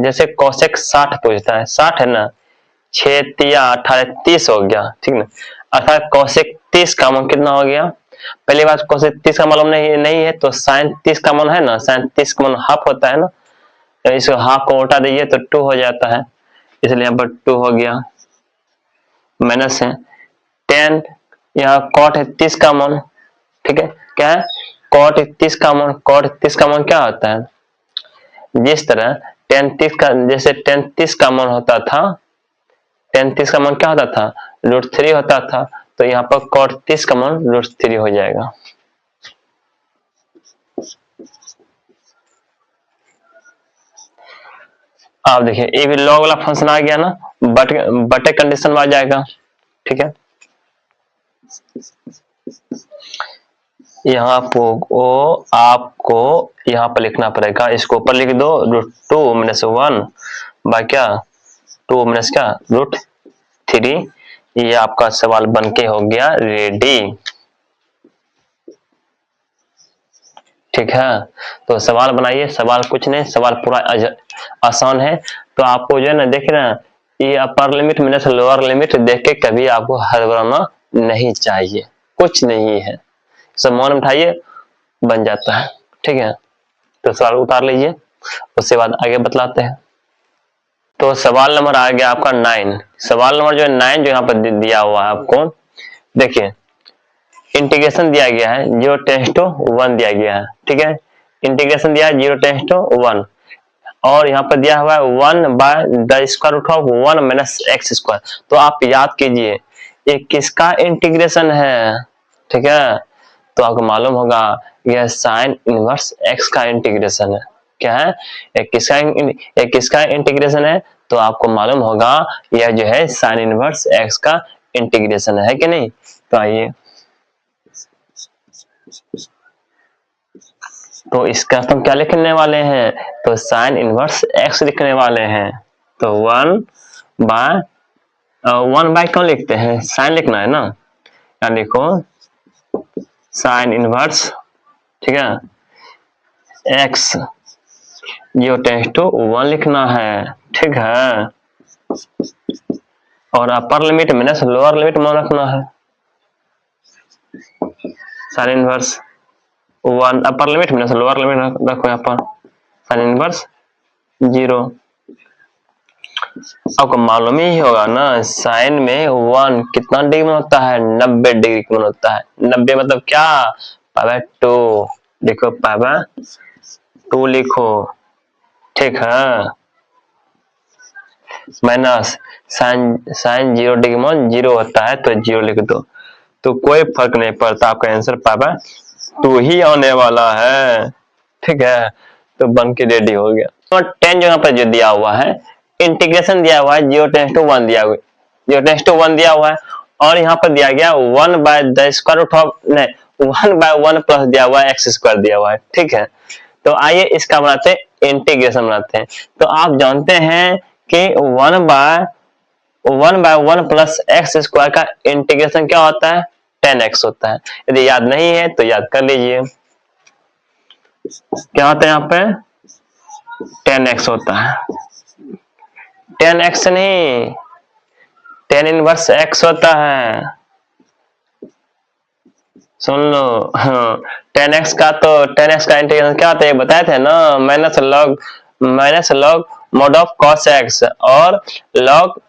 जैसे कोसेक 60 पूछता है, 60 है ना, 6 तिया 18 30 हो गया। ठीक ना, अर्थात कोसेक 30 का मान कितना हो गया। पहली बात कोसेक 30 का मालूम नहीं है तो साइन 30 का मान है ना, साइन 30 का मान हाफ होता है ना, तो इसको हाफ को उल्टा दीजिए तो 2 हो जाता है, इसलिए यहाँ पर 2 हो गया माइनस है 10। यहाँ कॉट है 30 का मान। ठीक है, क्या है कॉट 30 का मान, कॉट 30 का मान क्या होता है, जिस तरह tan 30 का, जैसे tan 30 का मान होता था, tan 30 का मान क्या होता था √3 होता था, तो यहाँ पर cot 30 का मान √3 हो जाएगा। आप देखिए ये भी लॉग वाला फंक्शन आ गया ना, बटे कंडीशन में आ जाएगा। ठीक है, यहाँ आपको यहाँ पर लिखना पड़ेगा, इसको ऊपर लिख दो √2 माइनस 1 बाय क्या 2 माइनस क्या √3। ये आपका सवाल बनके हो गया रेडी। ठीक है, तो सवाल बनाइए। सवाल कुछ नहीं, सवाल पूरा आसान है। तो आपको जो है ना देख रहे हैं, ये अपर लिमिट माइनस लोअर लिमिट देख के कभी आपको हड़बड़ाना नहीं चाहिए, कुछ नहीं है, सब मान उठाइए बन जाता है। ठीक है, तो सवाल उतार लीजिए, उसके बाद आगे बतलाते हैं। तो सवाल नंबर आ गया आपका 9। सवाल नंबर जो है 9 जो यहाँ पर दिया हुआ है आपको, देखिए इंटीग्रेशन दिया गया है 0 टेंस टू 1 दिया गया है। ठीक है, इंटीग्रेशन दिया है 0 टेंस टू 1, और यहाँ पर दिया हुआ है 1/√1 माइनस एक्स स्क्वायर। तो आप याद कीजिए ये किसका इंटीग्रेशन है। ठीक है, तो आपको मालूम होगा यह साइन इनवर्स एक्स का इंटीग्रेशन है। क्या है, ये किसका इंटीग्रेशन है, तो आपको मालूम होगा यह जो है साइन इनवर्स एक्स का इंटीग्रेशन है कि नहीं। तो आइए, तो इसका हम क्या लिखने वाले हैं, तो साइन इनवर्स एक्स लिखने वाले हैं। तो 1 बाय क्यों लिखते हैं, साइन लिखना है ना, या लिखो साइन इनवर्स, ठीक है, एक्स 0 टेंस टू 1 लिखना है। ठीक है, और अपर लिमिट माइनस लोअर लिमिट मान रखना है। साइन इनवर्स 1 अपर लिमिट माइनस लोअर लिमिट रखो यहाँ पर, साइन इनवर्स 0। आपको मालूम ही होगा ना, साइन में 1 कितना डिग्री में होता है, 90 डिग्री में होता है। 90 मतलब क्या, पावर 2 लिखो, पावर 2 लिखो, ठीक है। माइनस साइन 0 डिग्री में 0 होता है तो 0 लिख दो, तो कोई फर्क नहीं पड़ता, आपका आंसर पावर 2 ही आने वाला है, ठीक है। तो बन के रेडी हो गया। तो 10 जगह पर जो दिया हुआ है, इंटीग्रेशन दिया हुआ है, 0 टेंस टू 1 दिया हुआ है, 0 टेंस टू 1 दिया हुआ है, और यहाँ पर दिया गया 1 by the square root of, नहीं 1 बाय 1 प्लस दिया हुआ है, एक्स स्क्वायर दिया हुआ है, ठीक है। तो आइए इसका बनाते हैं, इंटीग्रेशन बनाते हैं। तो आप जानते हैं कि 1 बाय 1 प्लस एक्स स्क्वायर का इंटीग्रेशन क्या होता है, 10x होता है। यदि याद नहीं है तो याद कर लीजिए, क्या होता है यहाँ पे, 10x होता है। 10x नहीं, 10 इनवर्स x होता है, सुन लो। हाँ, 10x का इंटीग्रेशन क्या होता है बताए थे ना, minus log mode of cos x और लॉग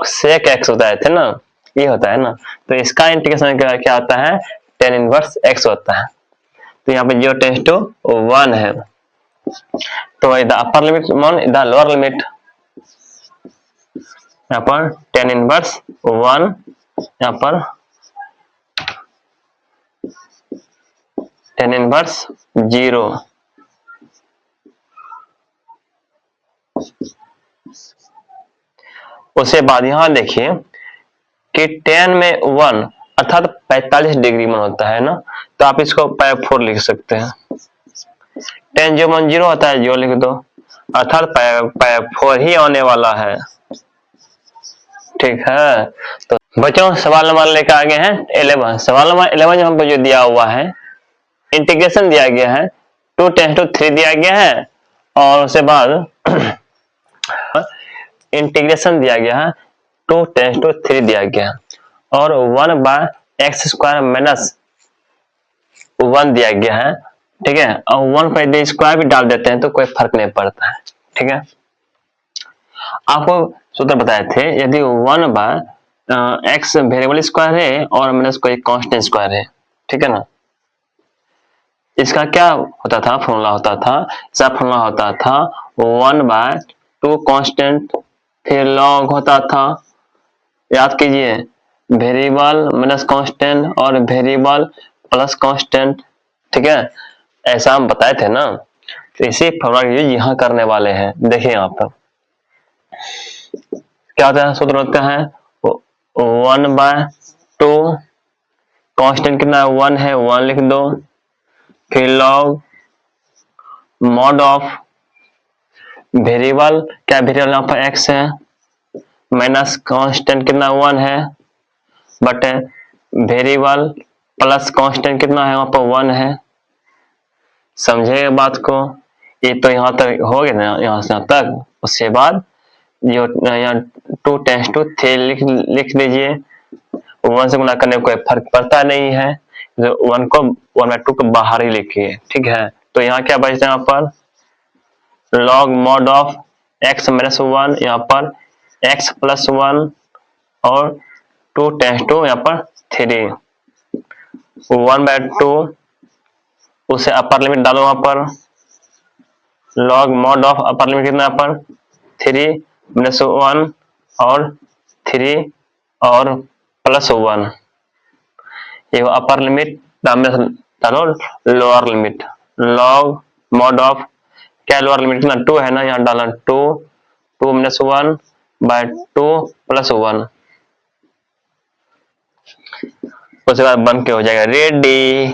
sec x बताए थे ना, ये होता है ना। तो इसका इंटीग्रेशन क्या होता है, 10 इनवर्स x होता है। तो यहाँ पे 0 टेंस टू 1 है, तो इधर अपर लिमिट मान, इधर लोअर लिमिट, यहाँ पर 10 इनवर्स 1, यहाँ पर 10 इनवर्स 0। उसके बाद यहाँ देखिए कि 10 में 1 अर्थात 45 डिग्री में होता है ना, तो आप इसको पाई 4 लिख सकते हैं। 10 जो मन 0 होता है 0 लिख दो, अर्थात पाई 4 ही आने वाला है, ठीक है। तो बच्चों सवाल नंबर लेकर आगे हैं 11। सवाल नंबर 11 हमको जो दिया हुआ है, इंटीग्रेशन दिया गया है, 2 टेंस टू 3 दिया गया है, और उसके बाद इंटीग्रेशन दिया गया है, 2 टेंस टू 3 दिया गया है, और 1 बाय एक्स स्क्वायर माइनस 1 दिया गया है, ठीक है। और 1 पर यदि स्क्वायर भी डाल देते हैं तो कोई फर्क नहीं पड़ता है, ठीक है। आपको सूत्र बताए थे, यदि 1 बाय एक्स वेरिएबल स्क्वायर है और माइनस कोई कांस्टेंट स्क्वायर है, ठीक है ना, इसका क्या होता था, फॉर्मूला होता था, इसका फॉर्मूला होता था 1 बाय 2 कांस्टेंट, फिर लॉग होता था, याद कीजिए, वेरिएबल माइनस कांस्टेंट और वेरिएबल प्लस कांस्टेंट, ठीक है, ऐसा हम बताए थे ना। तो इसी फॉर्मूला का यूज यहाँ करने वाले हैं। देखिए यहाँ पर क्या होता है, सूत्र होता है 1 बाय 2, कांस्टेंट कितना है 1 है, 1 लिख दो, फिर लॉग मॉड ऑफ वेरिएबल, क्या वेरिएबल यहाँ पर x है, माइनस कांस्टेंट कितना 1 है, बट वेरिएबल प्लस कांस्टेंट कितना है, वहां पर 1 है। समझे बात को, ये तो यहाँ तक हो गया ना, यहाँ से यहाँ तक। उसके बाद जो यहाँ 2 टेंस टू 3 लिख दीजिए, 1 से गुना करने में कोई फर्क पड़ता नहीं है, 1 को 1/2 को बाहर ही लिखिए, ठीक है। तो यहाँ क्या बचता है, यहाँ पर log mod of x minus 1, यहाँ पर x प्लस 1, और 2 टेंस टू यहाँ पर 3, 1/2, उसे अपर लिमिट डालो, वहां पर log mod of upper limit कितना, यहाँ पर 3 माइनस 1 और 3 और प्लस 1, ये अपर लिमिट डालो, lower limit, log mod of, क्या लोअर लिमिट कितना 2 है ना, यहाँ डालना 2 माइनस 1 बाय 2 प्लस 1, उसके बाद बन के हो जाएगा रेडी।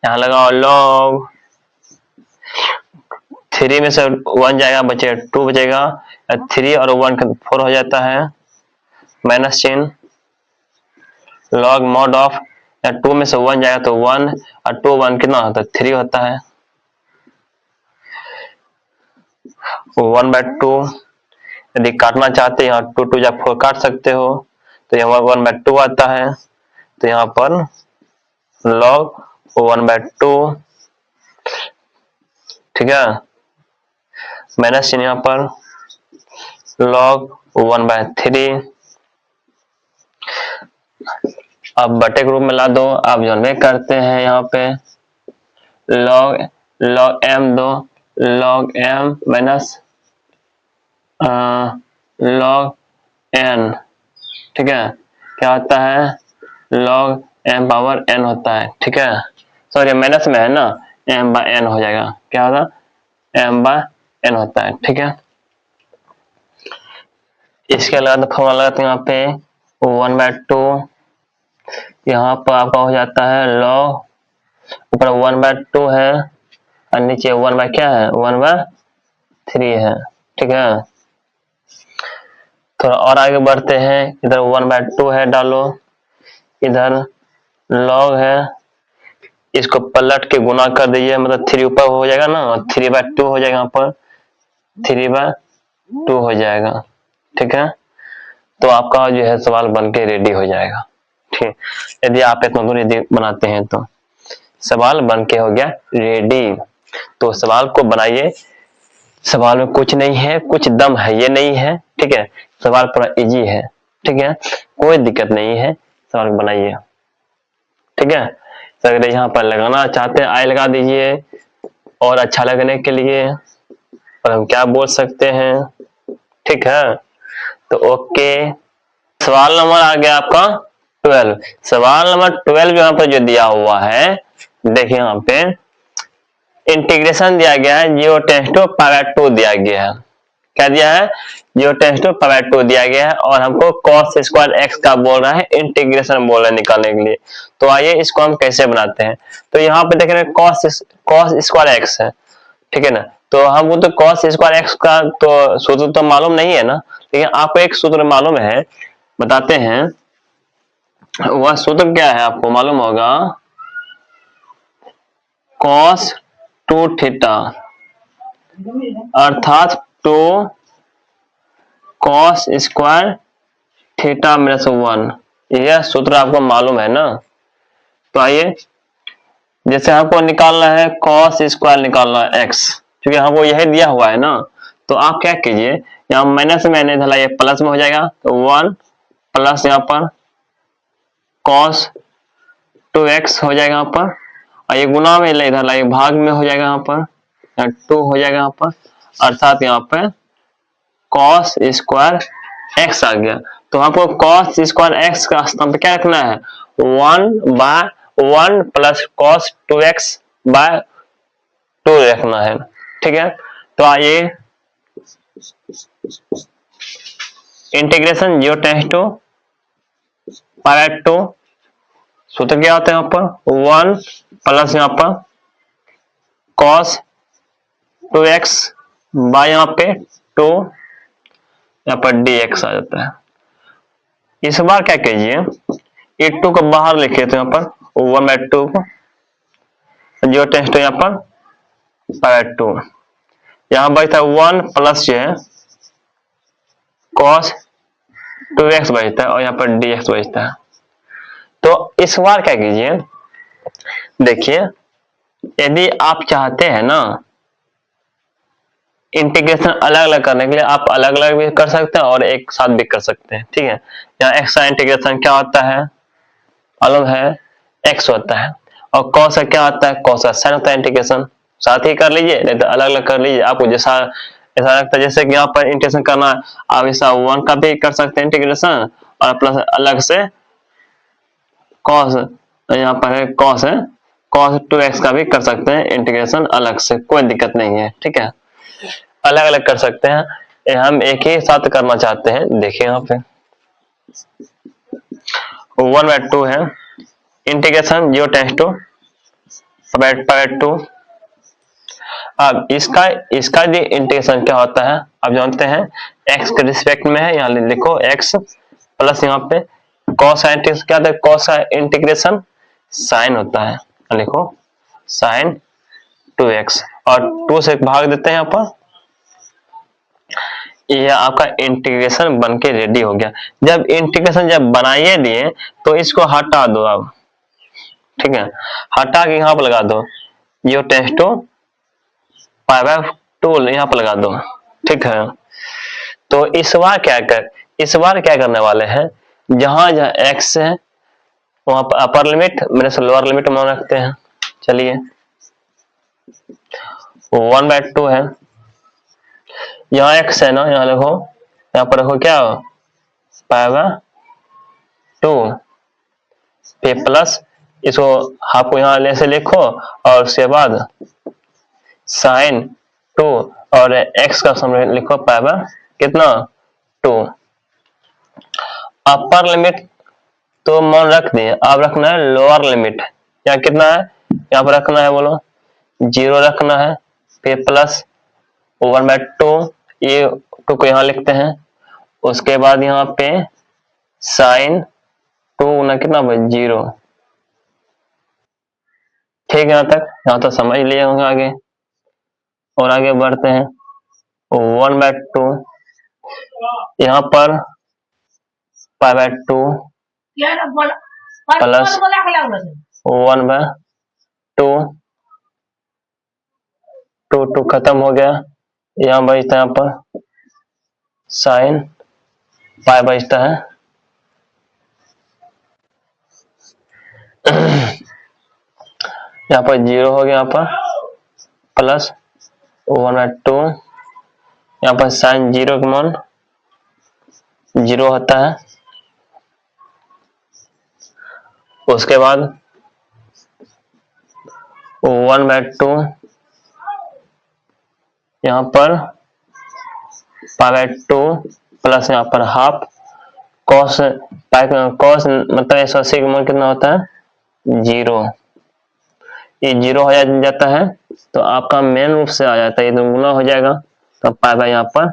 यहाँ लगाओ लॉग 3 में से 1 जाएगा, बचेगा 2 बचेगा, 3 और 1 4 हो जाता है, माइनस चिन्ह, लॉग मॉड ऑफ 2 में से 1 जाएगा तो 1, और 2 1 कितना होता है 3 होता है, 1/2। यदि काटना चाहते हैं, यहाँ 2 2 जा 4 काट सकते हो, तो यहाँ 1/2 आता है, तो यहाँ पर लॉग 1/2, ठीक है, माइनस चिन्ह यहाँ पर, log 1/3। अब बटे के रूप में ला दो, आप जो में करते हैं यहाँ पे log m दो, log m minus log n, ठीक है, क्या होता है log m पावर n होता है, ठीक है, सॉरी माइनस में है ना, m बाय n हो जाएगा, क्या होगा m बाय n होता है, ठीक है। इसके अलावा फॉर्मूला लगाते हैं यहाँ पे 1/2, यहाँ पर आपका हो जाता है log, ऊपर 1/2 है और नीचे 1 क्या है 1/3 है, ठीक है। थोड़ा और आगे बढ़ते हैं, इधर 1/2 है डालो, इधर log है, इसको पलट के गुना कर दीजिए, मतलब 3 ऊपर हो जाएगा ना, 3/2 हो जाएगा, यहाँ पर 3/2 हो जाएगा, ठीक है। तो आपका जो है सवाल बन के रेडी हो जाएगा, ठीक। यदि आप इतना दूर यदि बनाते हैं तो सवाल बन के हो गया रेडी। तो सवाल को बनाइए, सवाल में कुछ नहीं है, कुछ दम है ये नहीं है, ठीक है, सवाल पूरा इजी है, ठीक है, कोई दिक्कत नहीं है, सवाल बनाइए, ठीक है। तो अगर यहाँ पर लगाना चाहते हैं आई लगा दीजिए, और अच्छा लगने के लिए, और हम क्या बोल सकते हैं, ठीक है। तो ओके, सवाल नंबर आ गया आपका 12। सवाल नंबर 12 यहाँ पर जो दिया हुआ है, देखिए यहाँ पे इंटीग्रेशन दिया गया है, 0 → 2 दिया गया है, क्या दिया है 0 → 2 दिया गया है, और हमको cos स्क्वायर x का बोल रहा है, इंटीग्रेशन बोल रहा है निकालने के लिए। तो आइए इसको हम कैसे बनाते हैं। तो यहाँ पे देख रहे हैं cos स्क्वायर x है, ठीक है ना, तो हमको तो cos स्क्वायर x का तो सूत्र तो मालूम नहीं है ना, लेकिन आपको एक सूत्र मालूम है, बताते हैं, वह सूत्र क्या है आपको मालूम होगा, cos 2 थीटा अर्थात 2 cos स्क्वायर थीटा -1, यह सूत्र आपको मालूम है ना। तो आइए, जैसे हमको निकालना है cos स्क्वायर निकालना है x, क्योंकि हमको यही दिया हुआ है ना, तो आप क्या कीजिए, यहाँ माइनस में नहीं धला, ये प्लस में हो जाएगा, तो 1 प्लस यहाँ पर cos 2x हो जाएगा यहाँ पर, और ये गुना में इधर लाइए भाग में हो जाएगा, यहाँ पर 2 हो जाएगा यहाँ पर, अर्थात यहाँ पे cos स्क्वायर x आ गया। तो आपको cos स्क्वायर x का स्थान पे क्या रखना है 1/1 प्लस cos 2x बाय 2 रखना है, ठीक है। तो आइए इंटीग्रेशन 0 → 2 सूत्र क्या होता है यहाँ पर 1 प्लस यहाँ पर cos 2x बाय यहाँ पे 2, यहाँ पर dx आ जाता है। इस बार क्या कीजिए, ये 2 को बाहर लिखे तो यहाँ पर 1/2 को 0 → 2 यहाँ पर /2, यहाँ बचता है 1 प्लस जो है cos 2x बचता है, और यहाँ पर dx बचता है। तो इस बार क्या कीजिए, देखिए यदि आप चाहते हैं ना इंटीग्रेशन अलग अलग करने के लिए, आप अलग अलग भी कर सकते हैं और एक साथ भी कर सकते हैं, ठीक है। यहाँ x का इंटीग्रेशन क्या होता है मालूम है, x होता है, और cos का क्या होता है cos का sin होता है, इंटीग्रेशन साथ ही कर लीजिए, नहीं तो अलग अलग कर लीजिए, आपको जैसा ऐसा लगता है। जैसे कि यहाँ पर इंटीग्रेशन करना, आप ऐसा 1 का भी कर सकते हैं इंटीग्रेशन, और प्लस अलग से cos, यहाँ पर है cos 2x का भी कर सकते हैं इंटीग्रेशन अलग से, कोई दिक्कत नहीं है, ठीक है, अलग अलग कर सकते हैं। हम एक ही साथ करना चाहते हैं, देखिए यहाँ पे 1/2 है, इंटीग्रेशन 0 → 2। अब इसका भी इंटीग्रेशन क्या होता है आप जानते हैं, x के रिस्पेक्ट में है, यहाँ लिखो x प्लस यहाँ पे cos इंटीग्रेशन क्या होता है, cos इंटीग्रेशन sin होता है, लिखो sin 2x, और 2 से भाग देते हैं यहाँ पर, यह आपका इंटीग्रेशन बन के रेडी हो गया। जब इंटीग्रेशन जब बनाइए दिए तो इसको हटा दो आप, ठीक है, हटा के यहाँ पर लगा दो 0 → 2 यहाँ पर लगा दो, ठीक है। तो इस बार क्या करने वाले हैं, जहां जहां x है वहां पर अपर लिमिट मेरे से लोअर लिमिट मान रखते हैं। चलिए 1/2 है, यहाँ x है ना, यहाँ देखो, यहाँ पर देखो क्या π/2 फिर प्लस इसको हाफ को यहाँ ले से लिखो और उसके बाद sin 2 और x का समय लिखो कितना 2। अपर लिमिट तो मान रख दिए, अब रखना है लोअर लिमिट। यहाँ कितना है, यहाँ पर रखना है बोलो 0 रखना है, फिर प्लस 1/2 ये 2 को यहाँ लिखते हैं, उसके बाद यहाँ पे sin 2 ना कितना 0। ठीक है, यहाँ तक समझ लिए होंगे। आगे और आगे बढ़ते हैं 1/2 यहाँ पर π/2 प्लस 1/2 2 खत्म हो गया, यहाँ बचता है यहाँ पर sin π बचता है यहाँ पर 0 हो गया, यहाँ पर प्लस 1/2 यहाँ पर sin 0 का मान 0 होता है। उसके बाद 1/2 यहाँ पर π/2 प्लस यहाँ पर हाफ cos मतलब 180 का मान कितना होता है 0। ये 0 हो जाता है तो आपका मेन रूप से आ जाता है, ये तो गुना हो जाएगा तो π यहाँ पर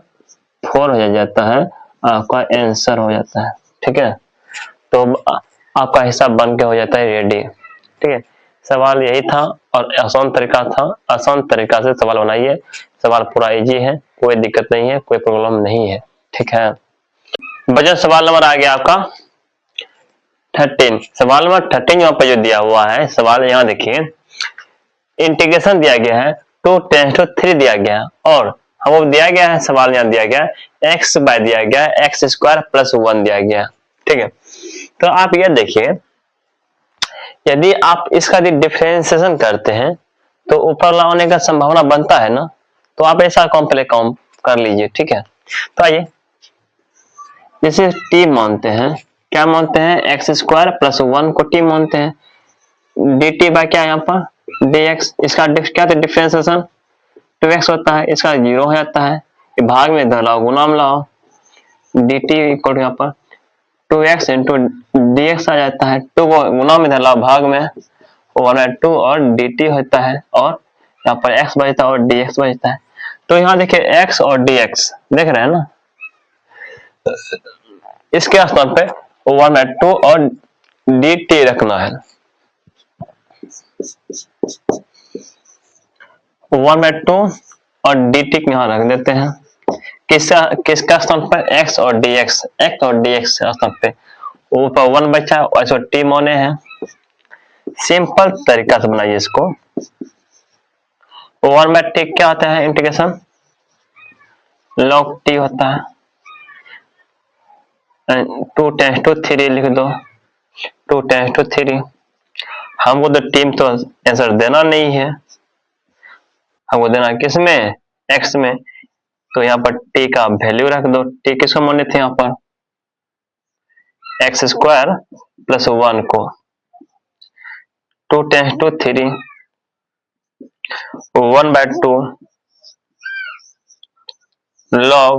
4 हो जाता है, आपका आंसर हो जाता है। ठीक है, तो आपका हिसाब बन के हो जाता है रेडी। ठीक है, सवाल यही था और आसान तरीका था, आसान तरीका से सवाल बनाइए। सवाल पूरा इजी है, कोई दिक्कत नहीं है, कोई प्रॉब्लम नहीं है। ठीक है, बजट सवाल नंबर आ गया आपका 13। सवाल नंबर 13 यहाँ पे जो दिया हुआ है सवाल, यहाँ देखिए इंटीग्रेशन दिया गया है 2 → 3 दिया गया है और हमको दिया गया है सवाल, यहाँ दिया गया है x बाय दिया गया है x² + 1 दिया गया है। ठीक है, तो आप ये देखिए यदि आप इसका डिफरेंशिएशन करते हैं तो ऊपर लाने का संभावना बनता है ना, तो आप ऐसा कॉम्प्लेक्स काम कर लीजिए। ठीक है, तो आइए जैसे t मानते हैं, क्या मानते हैं x² + 1 को t मानते हैं, dt बाय क्या यहाँ पर dx, इसका क्या डिफरेंशिएशन 2x होता है, इसका 0 हो जाता है, भाग में इधर लाओ गुना में लाओ, dt इक्वल यहाँ पर 2x × dx आ जाता है, 2 को गुना में इधर लाओ भाग में 1/2 और dt होता है और यहाँ पर x बचता है और dx बचता है। तो यहाँ देखिए x और dx देख रहे हैं ना, इसके स्थान पे 1/2 और dt रखना है, 1/2 और dt यहाँ रख देते हैं। किसका स्थान पर x और dx, x और dx स्थान पे ऊपर 1 बचा और इसको t माने हैं। सिंपल तरीका से बनाइए इसको। 1/t क्या होता है इंटीग्रेशन log t होता है, 2 → 3 लिख दो, 2 → 3। हमको तो टीम तो आंसर देना नहीं है, हमको देना किसमें x में, तो यहाँ पर t का वैल्यू रख दो। t किसको माने थे यहाँ पर x² + 1 को, 2 → 3 1/2 log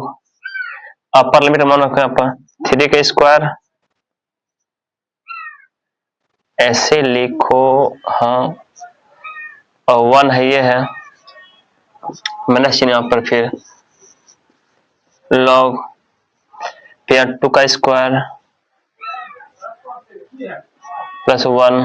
अपर लिमिट मान रखो यहाँ पर 3 का स्क्वायर, ऐसे लिखो हाँ, और 1 है ये है मैंने चिन्ह यहाँ पर, फिर log फिर 2 का स्क्वायर + 1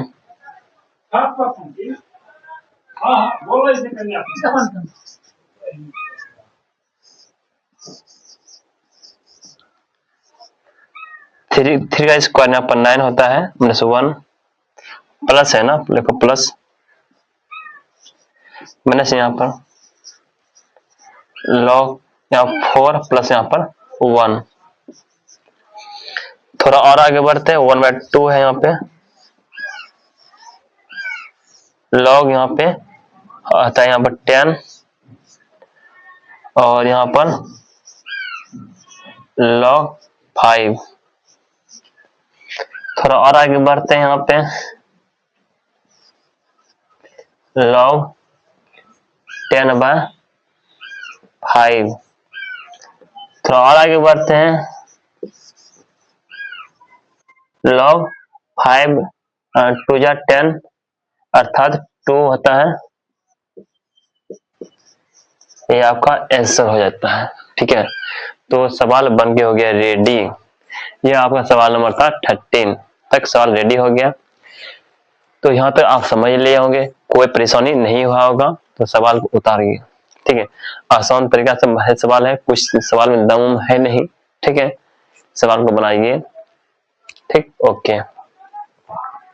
3 का स्क्वायर यहाँ पर 9 होता है -1 प्लस है ना, देखो प्लस माइनस यहाँ पर log यहाँ 4 प्लस यहाँ पर 1। थोड़ा और आगे बढ़ते हैं, 1/2 है यहाँ पे, लॉग यहाँ पे आता है यहाँ पर 10 और यहाँ पर log 5। थोड़ा और आगे बढ़ते हैं यहाँ पे, log 10/5। थोड़ा और आगे बढ़ते हैं, log 5 2 जा 10 अर्थात 2 होता है। ये आपका आंसर हो जाता है। ठीक है, तो सवाल बन के हो गया रेडी। ये आपका सवाल नंबर था 13 तक सवाल रेडी हो गया। तो यहाँ तक आप समझ लिए होंगे, कोई परेशानी नहीं हुआ होगा तो सवाल को उतारिए। ठीक है, आसान तरीका से सवाल है, कुछ सवाल में दम है नहीं। ठीक है, सवाल को बनाइए। ठीक, ओके।